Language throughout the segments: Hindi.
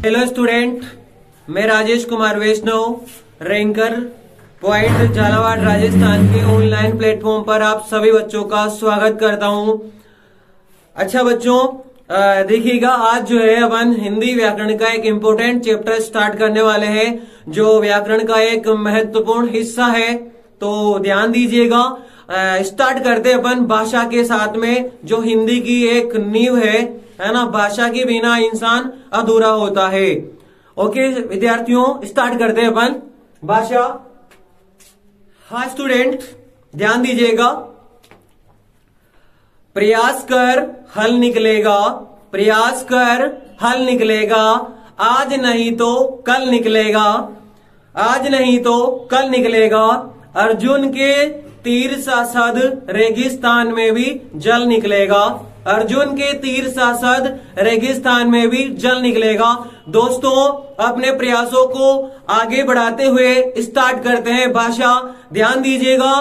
हेलो स्टूडेंट, मैं राजेश कुमार वैष्णव, रैंकर पॉइंट झालावाड़ राजस्थान के ऑनलाइन प्लेटफॉर्म पर आप सभी बच्चों का स्वागत करता हूं। अच्छा बच्चों, देखिएगा, आज जो है अपन हिंदी व्याकरण का एक इम्पोर्टेंट चैप्टर स्टार्ट करने वाले हैं, जो व्याकरण का एक महत्वपूर्ण हिस्सा है। तो ध्यान दीजिएगा। स्टार्ट करते अपन भाषा के साथ में, जो हिंदी की एक नींव है ना। भाषा के बिना इंसान अधूरा होता है। ओके विद्यार्थियों, स्टार्ट करते हैं अपन भाषा। हाँ स्टूडेंट, ध्यान दीजिएगा। प्रयास कर हल निकलेगा, प्रयास कर हल निकलेगा, आज नहीं तो कल निकलेगा, आज नहीं तो कल निकलेगा। अर्जुन के तीर सासद रेगिस्तान में भी जल निकलेगा, अर्जुन के तीर सासद रेगिस्तान में भी जल निकलेगा। दोस्तों, अपने प्रयासों को आगे बढ़ाते हुए स्टार्ट करते हैं भाषा। ध्यान दीजिएगा,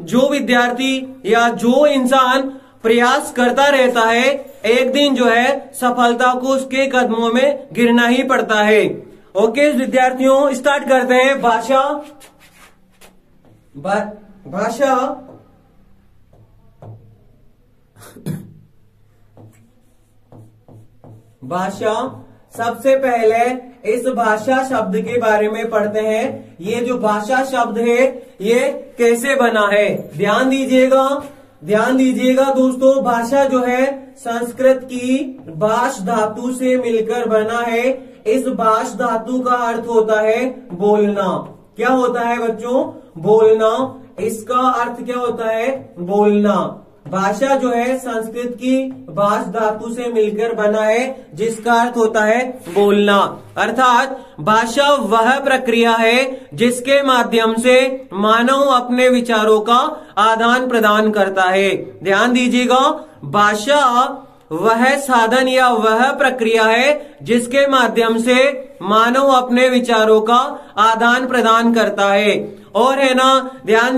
जो विद्यार्थी या जो इंसान प्रयास करता रहता है, एक दिन जो है सफलता को उसके कदमों में गिरना ही पड़ता है। ओके विद्यार्थियों, स्टार्ट करते हैं भाषा। भाषा भाषा सबसे पहले इस भाषा शब्द के बारे में पढ़ते हैं। ये जो भाषा शब्द है, ये कैसे बना है, ध्यान दीजिएगा। ध्यान दीजिएगा दोस्तों, भाषा जो है संस्कृत की भाष धातु से मिलकर बना है। इस भाष धातु का अर्थ होता है बोलना। क्या होता है बच्चों? बोलना। इसका अर्थ क्या होता है? बोलना। भाषा जो है संस्कृत की भाष धातु से मिलकर बना है, जिसका अर्थ होता है बोलना। अर्थात भाषा वह प्रक्रिया है जिसके माध्यम से मानव अपने विचारों का आदान प्रदान करता है। ध्यान दीजिएगा, भाषा वह साधन या वह प्रक्रिया है जिसके माध्यम से मानव अपने विचारों का आदान प्रदान करता है। और है ना, ध्यान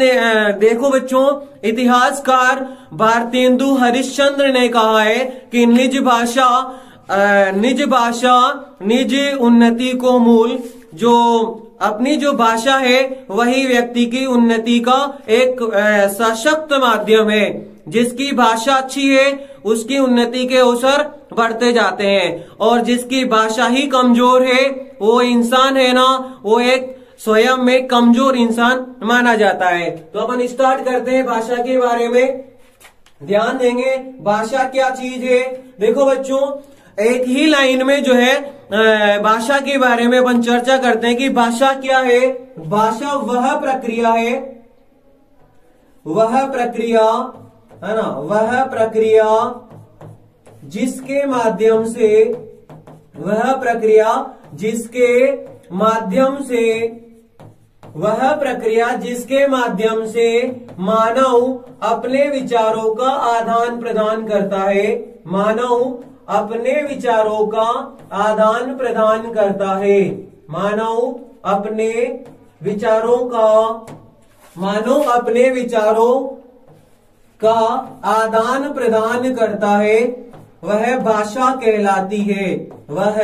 देखो बच्चों, इतिहासकार भारतेंदु हरिश्चंद्र ने कहा है कि निज भाषा निज उन्नति को मूल। जो अपनी जो भाषा है वही व्यक्ति की उन्नति का एक सशक्त माध्यम है। जिसकी भाषा अच्छी है उसकी उन्नति के अवसर बढ़ते जाते हैं, और जिसकी भाषा ही कमजोर है वो इंसान है ना, वो एक स्वयं में कमजोर इंसान माना जाता है। तो अपन स्टार्ट करते हैं भाषा के बारे में। ध्यान देंगे, भाषा क्या चीज है। देखो बच्चों, एक ही लाइन में जो है भाषा के बारे में अपन चर्चा करते हैं कि भाषा क्या है। भाषा वह प्रक्रिया है, वह प्रक्रिया है ना, वह प्रक्रिया जिसके माध्यम से, वह प्रक्रिया जिसके माध्यम से, वह प्रक्रिया जिसके माध्यम से मानव अपने विचारों का आदान प्रदान करता है। मानव अपने विचारों का आदान प्रदान करता है। मानव अपने विचारों का, मानव अपने विचारों का आदान प्रदान करता है, वह भाषा कहलाती है। वह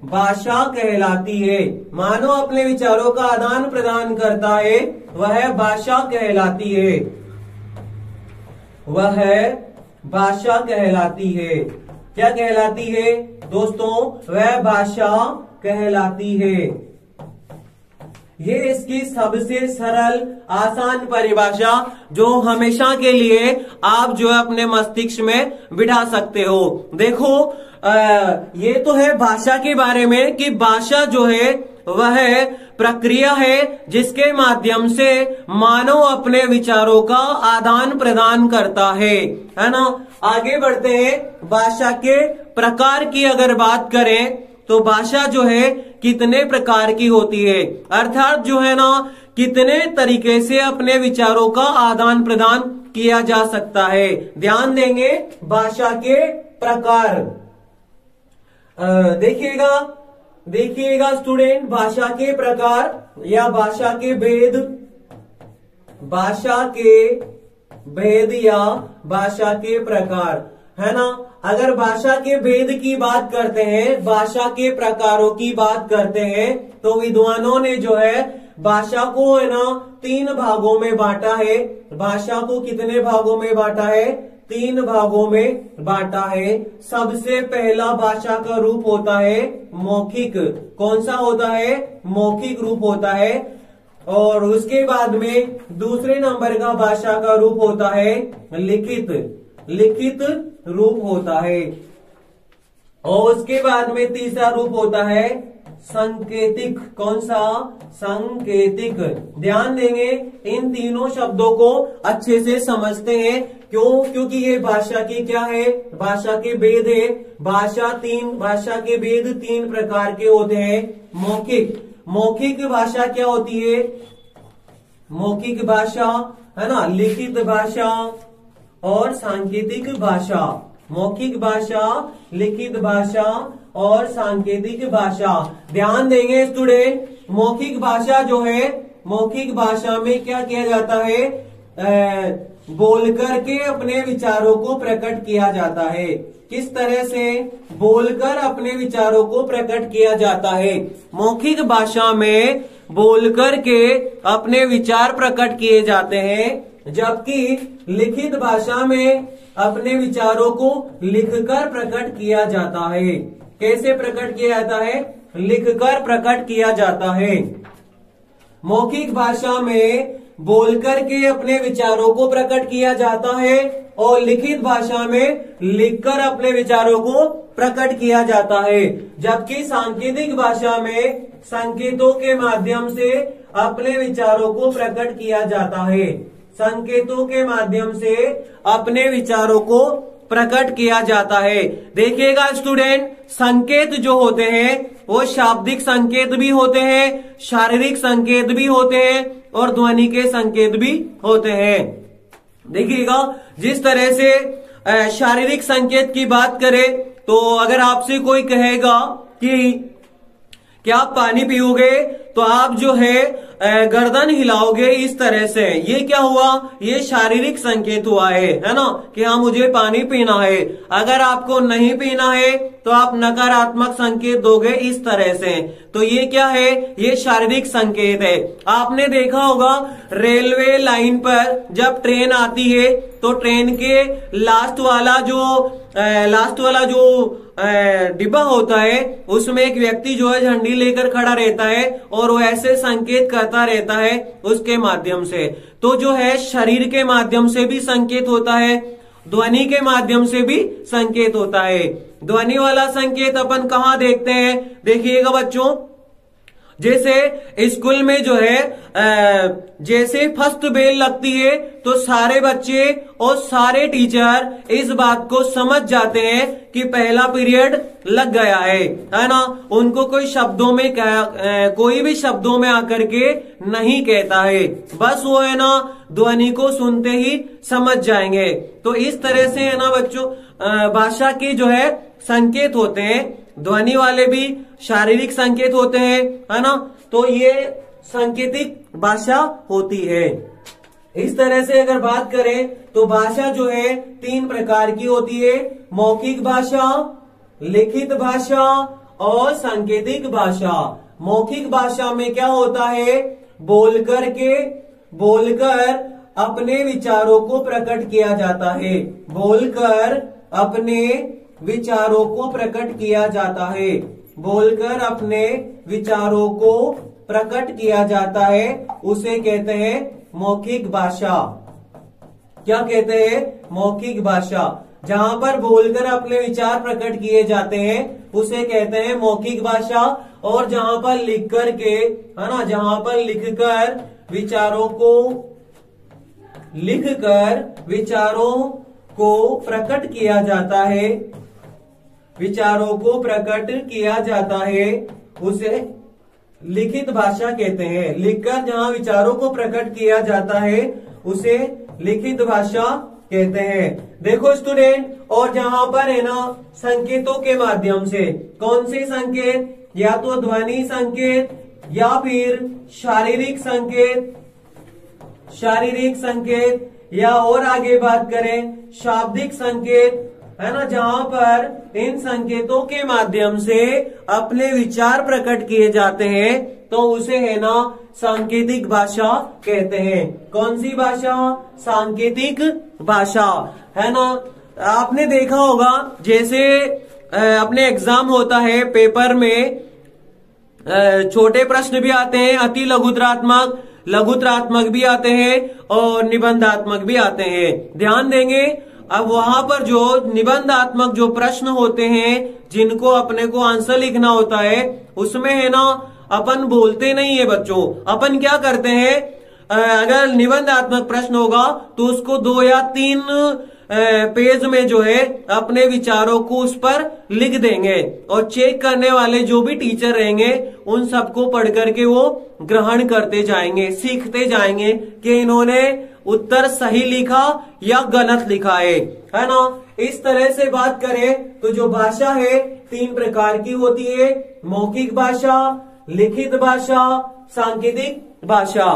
भाषा कहलाती है। मानव अपने विचारों का आदान प्रदान करता है, वह भाषा कहलाती है। वह भाषा कहलाती है। क्या कहलाती है दोस्तों? वह भाषा कहलाती है। ये इसकी सबसे सरल आसान परिभाषा जो हमेशा के लिए आप जो है अपने मस्तिष्क में बिठा सकते हो। देखो, ये तो है भाषा के बारे में कि भाषा जो है वह प्रक्रिया है जिसके माध्यम से मानव अपने विचारों का आदान प्रदान करता है ना। आगे बढ़ते हैं, भाषा के प्रकार की अगर बात करें तो भाषा जो है कितने प्रकार की होती है, अर्थात जो है ना कितने तरीके से अपने विचारों का आदान प्रदान किया जा सकता है। ध्यान देंगे, भाषा के प्रकार देखिएगा स्टूडेंट, भाषा के प्रकार या भाषा के भेद, भाषा के भेद या भाषा के प्रकार है ना। अगर भाषा के भेद की बात करते हैं, भाषा के प्रकारों की बात करते हैं, तो विद्वानों ने जो है भाषा को है ना 3 भागों में बांटा है। भाषा को कितने भागों में बांटा है? 3 भागों में बांटा है। सबसे पहला भाषा का रूप होता है मौखिक। कौन सा होता है? मौखिक रूप होता है। और उसके बाद में दूसरे नंबर का भाषा का रूप होता है लिखित। लिखित रूप होता है। और उसके बाद में तीसरा रूप होता है संकेतिक। कौन सा? संकेतिक। ध्यान देंगे, इन तीनों शब्दों को अच्छे से समझते हैं। क्यों? क्योंकि ये भाषा की क्या है? भाषा के भेद है। भाषा के भेद 3 प्रकार के होते हैं। मौखिक भाषा क्या होती है? मौखिक भाषा है ना, लिखित भाषा और सांकेतिक भाषा। मौखिक भाषा, लिखित भाषा और सांकेतिक भाषा। ध्यान देंगे स्टूडेंट, मौखिक भाषा जो है, मौखिक भाषा में क्या किया जाता है? बोलकर के अपने विचारों को प्रकट किया जाता है। किस तरह से? बोलकर अपने विचारों को प्रकट किया जाता है। मौखिक भाषा में बोलकर के अपने विचार प्रकट किए जाते हैं, जबकि लिखित भाषा में अपने विचारों को लिखकर प्रकट किया जाता है। कैसे प्रकट किया जाता है? लिखकर प्रकट किया जाता है। मौखिक भाषा में बोलकर के अपने विचारों को प्रकट किया जाता है और लिखित भाषा में लिखकर अपने विचारों को प्रकट किया जाता है। जबकि सांकेतिक भाषा में संकेतों के माध्यम से अपने विचारों को प्रकट किया जाता है। संकेतों के माध्यम से अपने विचारों को प्रकट किया जाता है। देखिएगा स्टूडेंट, संकेत जो होते हैं वो शाब्दिक संकेत भी होते हैं, शारीरिक संकेत भी होते हैं और ध्वनि के संकेत भी होते हैं। देखिएगा, जिस तरह से शारीरिक संकेत की बात करें तो अगर आपसे कोई कहेगा कि क्या आप पानी पियोगे, तो आप जो है गर्दन हिलाओगे इस तरह से। ये क्या हुआ? ये शारीरिक संकेत हुआ है ना, कि हाँ मुझे पानी पीना है। अगर आपको नहीं पीना है तो आप नकारात्मक संकेत दोगे इस तरह से। तो ये क्या है? ये शारीरिक संकेत है। आपने देखा होगा रेलवे लाइन पर जब ट्रेन आती है तो ट्रेन के लास्ट वाला जो डिब्बा होता है उसमें एक व्यक्ति जो है झंडी लेकर खड़ा रहता है और वो ऐसे संकेत करता रहता है उसके माध्यम से। तो जो है शरीर के माध्यम से भी संकेत होता है, ध्वनि के माध्यम से भी संकेत होता है। ध्वनि वाला संकेत अपन कहाँ देखते हैं? देखिएगा बच्चों, जैसे स्कूल में जो है जैसे फर्स्ट बेल लगती है तो सारे बच्चे और सारे टीचर इस बात को समझ जाते हैं कि पहला पीरियड लग गया है ना। उनको कोई भी शब्दों में आकर के नहीं कहता है, बस वो है ना ध्वनि को सुनते ही समझ जाएंगे। तो इस तरह से है ना बच्चों, भाषा के जो है संकेत होते हैं, ध्वनि वाले भी शारीरिक संकेत होते हैं, है ना। तो ये सांकेतिक भाषा होती है। इस तरह से अगर बात करें तो भाषा जो है 3 प्रकार की होती है: मौखिक भाषा, लिखित भाषा और सांकेतिक भाषा। मौखिक भाषा में क्या होता है? बोलकर अपने विचारों को प्रकट किया जाता है। बोलकर अपने विचारों को प्रकट किया जाता है। बोलकर अपने विचारों को प्रकट किया जाता है, उसे कहते हैं मौखिक भाषा। क्या कहते हैं? मौखिक भाषा। जहां पर बोलकर अपने विचार प्रकट किए जाते हैं उसे कहते हैं मौखिक भाषा। और जहां पर लिख कर के, है ना, जहां पर लिखकर विचारों को प्रकट किया जाता है, विचारों को प्रकट किया जाता है, उसे लिखित भाषा कहते हैं। लिखकर जहां विचारों को प्रकट किया जाता है उसे लिखित भाषा कहते हैं। देखो स्टूडेंट, और जहां पर है ना संकेतों के माध्यम से, कौन से संकेत? या तो ध्वनि संकेत या फिर शारीरिक संकेत, या और आगे बात करें शाब्दिक संकेत, है ना, जहां पर इन संकेतों के माध्यम से अपने विचार प्रकट किए जाते हैं, तो उसे है ना सांकेतिक भाषा कहते हैं। कौन सी भाषा? सांकेतिक भाषा, है ना। आपने देखा होगा जैसे अपने एग्जाम होता है, पेपर में छोटे प्रश्न भी आते हैं, अति लघुतरात्मक, लघुतरात्मक भी आते हैं और निबंधात्मक भी आते हैं। ध्यान देंगे, अब वहां पर जो निबंधात्मक जो प्रश्न होते हैं जिनको अपने को आंसर लिखना होता है, उसमें है ना अपन बोलते नहीं है बच्चों। अपन क्या करते हैं, अगर निबंधात्मक प्रश्न होगा तो उसको 2 या 3 पेज में जो है अपने विचारों को उस पर लिख देंगे, और चेक करने वाले जो भी टीचर रहेंगे उन सबको पढ़ करके वो ग्रहण करते जाएंगे, सीखते जाएंगे कि इन्होंने उत्तर सही लिखा या गलत लिखा है ना। इस तरह से बात करें तो जो भाषा है 3 प्रकार की होती है, मौखिक भाषा, लिखित भाषा, सांकेतिक भाषा।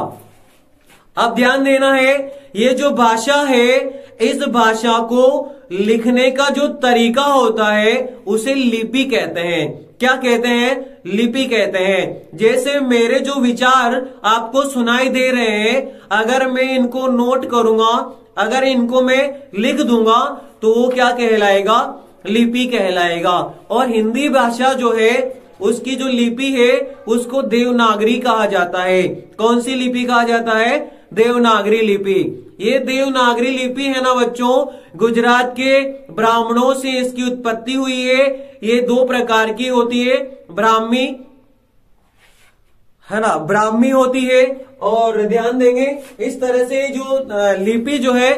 अब ध्यान देना है, ये जो भाषा है, इस भाषा को लिखने का जो तरीका होता है उसे लिपि कहते हैं। क्या कहते हैं? लिपि कहते हैं। जैसे मेरे जो विचार आपको सुनाई दे रहे हैं, अगर मैं इनको नोट करूंगा, अगर इनको मैं लिख दूंगा, तो वो क्या कहलाएगा? लिपि कहलाएगा। और हिंदी भाषा जो है उसकी जो लिपि है उसको देवनागरी कहा जाता है। कौन सी लिपि कहा जाता है? देवनागरी लिपि। ये देवनागरी लिपि है ना बच्चों, गुजरात के ब्राह्मणों से इसकी उत्पत्ति हुई है। ये 2 प्रकार की होती है, ब्राह्मी, है ना, ब्राह्मी होती है। और ध्यान देंगे, इस तरह से जो लिपि जो है,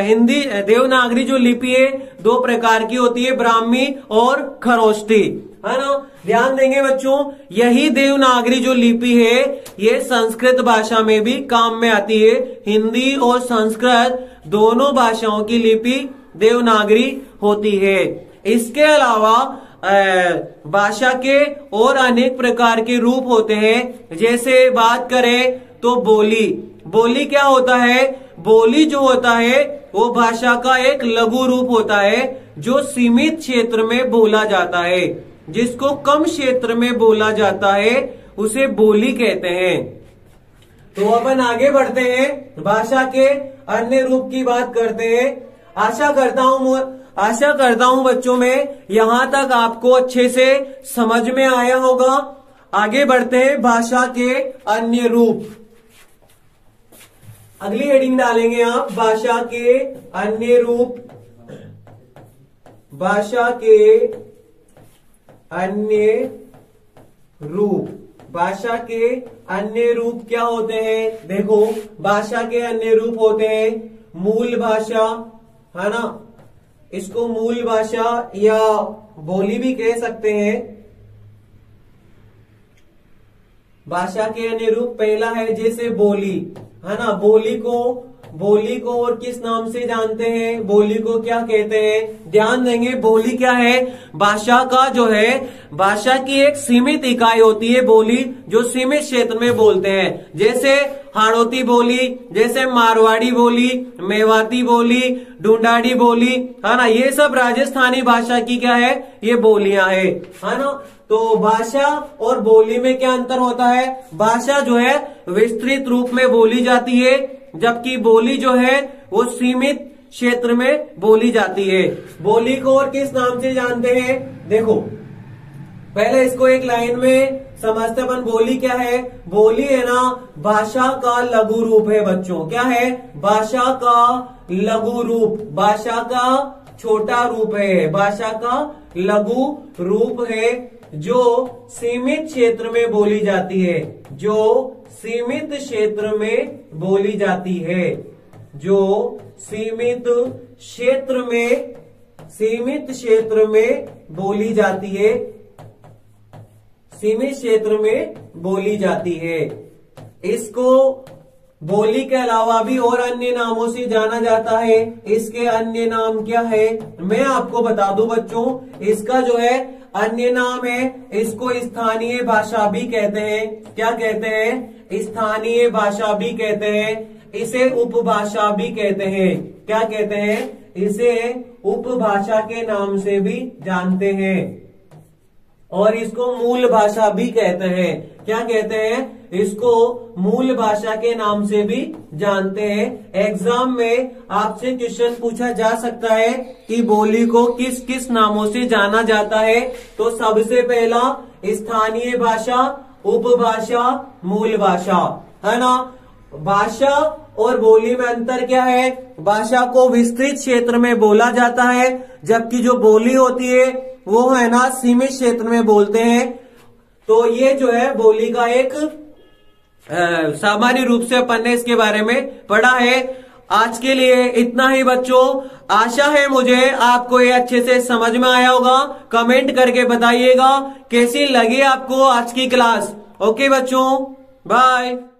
हिंदी देवनागरी जो लिपि है 2 प्रकार की होती है, ब्राह्मी और खरोष्ठी, है ना। ध्यान देंगे बच्चों, यही देवनागरी जो लिपि है ये संस्कृत भाषा में भी काम में आती है। हिंदी और संस्कृत दोनों भाषाओं की लिपि देवनागरी होती है। इसके अलावा भाषा के और अनेक प्रकार के रूप होते हैं। जैसे बात करें तो बोली, बोली क्या होता है? बोली जो होता है वो भाषा का एक लघु रूप होता है जो सीमित क्षेत्र में बोला जाता है। जिसको कम क्षेत्र में बोला जाता है उसे बोली कहते हैं। तो अपन आगे बढ़ते हैं, भाषा के अन्य रूप की बात करते हैं। आशा करता हूं बच्चों में यहां तक आपको अच्छे से समझ में आया होगा। आगे बढ़ते हैं, भाषा के अन्य रूप। अगली हेडिंग डालेंगे आप, भाषा के अन्य रूप। भाषा के अन्य रूप। भाषा के अन्य रूप क्या होते हैं? देखो, भाषा के अन्य रूप होते हैं मूल भाषा, है ना, इसको मूल भाषा या बोली भी कह सकते हैं। भाषा के अन्य रूप पहला है जैसे बोली, है ना। बोली को और किस नाम से जानते हैं? बोली को क्या कहते हैं? ध्यान देंगे, बोली क्या है? भाषा का जो है, भाषा की एक सीमित इकाई होती है बोली, जो सीमित क्षेत्र में बोलते हैं। जैसे हाड़ौती बोली, जैसे मारवाड़ी बोली, मेवाती बोली, ढूंढाड़ी बोली, है ना, ये सब राजस्थानी भाषा की क्या है? ये बोलियां है ना। तो भाषा और बोली में क्या अंतर होता है? भाषा जो है विस्तृत रूप में बोली जाती है, जबकि बोली जो है वो सीमित क्षेत्र में बोली जाती है। बोली को और किस नाम से जानते हैं? देखो, पहले इसको एक लाइन में समझते अपन। बोली क्या है? बोली है ना भाषा का लघु रूप है बच्चों। क्या है? भाषा का लघु रूप, भाषा का छोटा रूप है, भाषा का लघु रूप है जो सीमित क्षेत्र में बोली जाती है, जो सीमित क्षेत्र में बोली जाती है, जो सीमित क्षेत्र में बोली जाती है, सीमित क्षेत्र में बोली जाती है। इसको बोली के अलावा भी और अन्य नामों से जाना जाता है। इसके अन्य नाम क्या है मैं आपको बता दूं बच्चों। इसका जो है अन्य नाम है, इसको स्थानीय भाषा भी कहते हैं। क्या कहते हैं? स्थानीय भाषा भी कहते हैं। इसे उपभाषा भी कहते हैं। क्या कहते हैं? इसे उपभाषा के नाम से भी जानते हैं और इसको मूल भाषा भी कहते हैं। क्या कहते हैं? इसको मूल भाषा के नाम से भी जानते हैं। एग्जाम में आपसे क्वेश्चन पूछा जा सकता है कि बोली को किस किस नामों से जाना जाता है। तो सबसे पहला स्थानीय भाषा, उपभाषा, मूल भाषा, है ना। भाषा और बोली में अंतर क्या है? भाषा को विस्तृत क्षेत्र में बोला जाता है, जबकि जो बोली होती है वो है ना सीमित क्षेत्र में बोलते हैं। तो ये जो है बोली का एक सामान्य रूप से अपन ने इसके बारे में पढ़ा है। आज के लिए इतना ही बच्चों। आशा है मुझे आपको ये अच्छे से समझ में आया होगा। कमेंट करके बताइएगा कैसी लगी आपको आज की क्लास। ओके बच्चों, बाय।